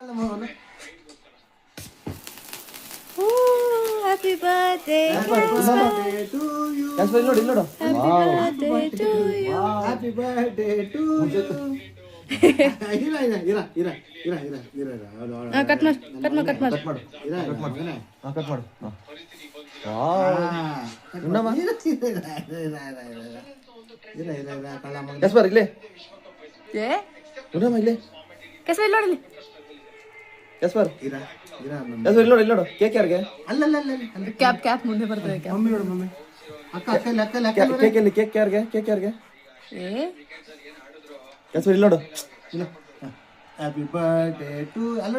Happy birthday to you. Casper ನೋಡಿ ನೋಡು. birthday to you. Happy birthday to you. Cut ಮಾಡು cut ಮಾಡು. ಇರ ಕಟ್ ಮಾಡು. ಕ್ಯಾಸ್ಪರ್ ಇಲ್ಲಿ. ಏ ನೋಡಮ್ಮ ಇಲ್ಲಿ. ಕೆಸ ಇಲ್ಲ ನೋಡಿ ಕ್ಯಾಸ್ಪರ್ ಕ್ಯಾಸ್ಪರ್ ಇಲ್ಲಿ ನೋಡು ಕೇಕ್ ಯಾರಿಗೆ? ಕ್ಯಾಪ್ ಮುಂದೆ ಬರ್ತದೆ ಕ್ಯಾಪ್ ಮಮ್ಮಿ ನೋಡು ಮಮ್ಮಿ. ಅಕ್ಕ ಕೇಕ್ ಎಲ್ಲಿ? ಕೇಕ್ ಯಾರಿಗೆ? ಏ ಕ್ಯಾಸ್ಪರ್ ಇಲ್ಲಿ ನೋಡು. ಹ್ಯಾಪಿ ಬರ್ಡೇ ಟು ಅಲ್ಲಿ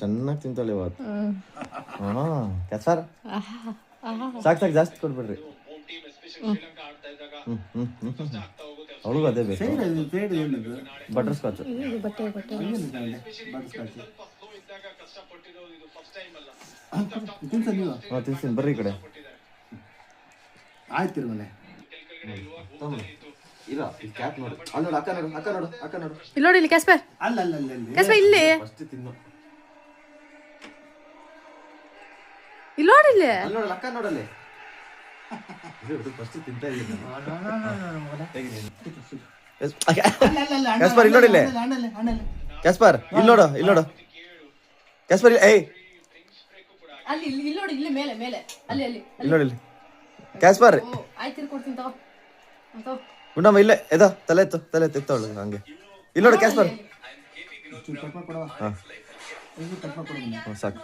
ಚೆನ್ನಾಗಿ ತಿಂತಾಳೆ ಇವತ್ತು. ಕ್ಯಾಸ್ಪರ್ ಸಾಕು ಜಾಸ್ತಿ ಕೊಡ್ಬಿಡ್ರಿ. ಅವಳಿಗೂ ಅದೇ ಬೇಕು. Butter scotch. ಬಟ್ಟೆ ತಿನ್ಸ್ತೀನಿ ಬರ್ರಿ ಈ ಕಡೆ. ಆಯ್ತಿರ ಮನೆ ಇಲ್ಲ ಕ್ಯಾಪ್ ನೋಡು. ಅಲ್ಲಿ ನೋಡು ಅಕ್ಕ ನೋಡು. ಇಲ್ಲಿ ನೋಡಿ ಇಲ್ಲಿ ಕ್ಯಾಸ್ಪರ್ ಕ್ಯಾಸ್ಪರ್ ಇಲ್ಲಿ ಫಸ್ಟ್ ತಿನ್ನು. ಇಲ್ಲಿ ನೋಡಿ ಇಲ್ಲಿ ಅಲ್ಲಿ ನೋಡಲ್ಲ ಅಕ್ಕ ನೋಡಲ್ಲಿ. ಫಸ್ಟ್ ತಿಂತಾ ಇದ್ದೀನಿ. ಕ್ಯಾಸ್ಪರ್ ಇಲ್ಲಿ ನೋಡಿ ಇಲ್ಲಿ. ಕ್ಯಾಸ್ಪರ್ ಇಲ್ಲಿ ನೋಡು. ಕ್ಯಾಸ್ಪರ್ ಏಯ್ ಅಲ್ಲಿ ಇಲ್ಲಿ ನೋಡಿ ಇಲ್ಲಿ ಮೇಲೆ ಅಲ್ಲಿ ಇಲ್ಲಿ ನೋಡಿ ಇಲ್ಲಿ. ಕ್ಯಾಸ್ಪರ್ ಆಯ್ತು ಕೊಡ್ತೀನಿ ತಗೋ ಗುಂಡಮ್ಮ ಇಲ್ಲೇ ತಲೆ ಎತ್ತವಳು ಹಂಗೆ. ಇಲ್ಲಿ ನೋಡು ಕ್ಯಾಸ್ಪರ್. ಸ್ವಲ್ಪ ಕೊಡವಾ ಹಾಂ ಸಾಕು.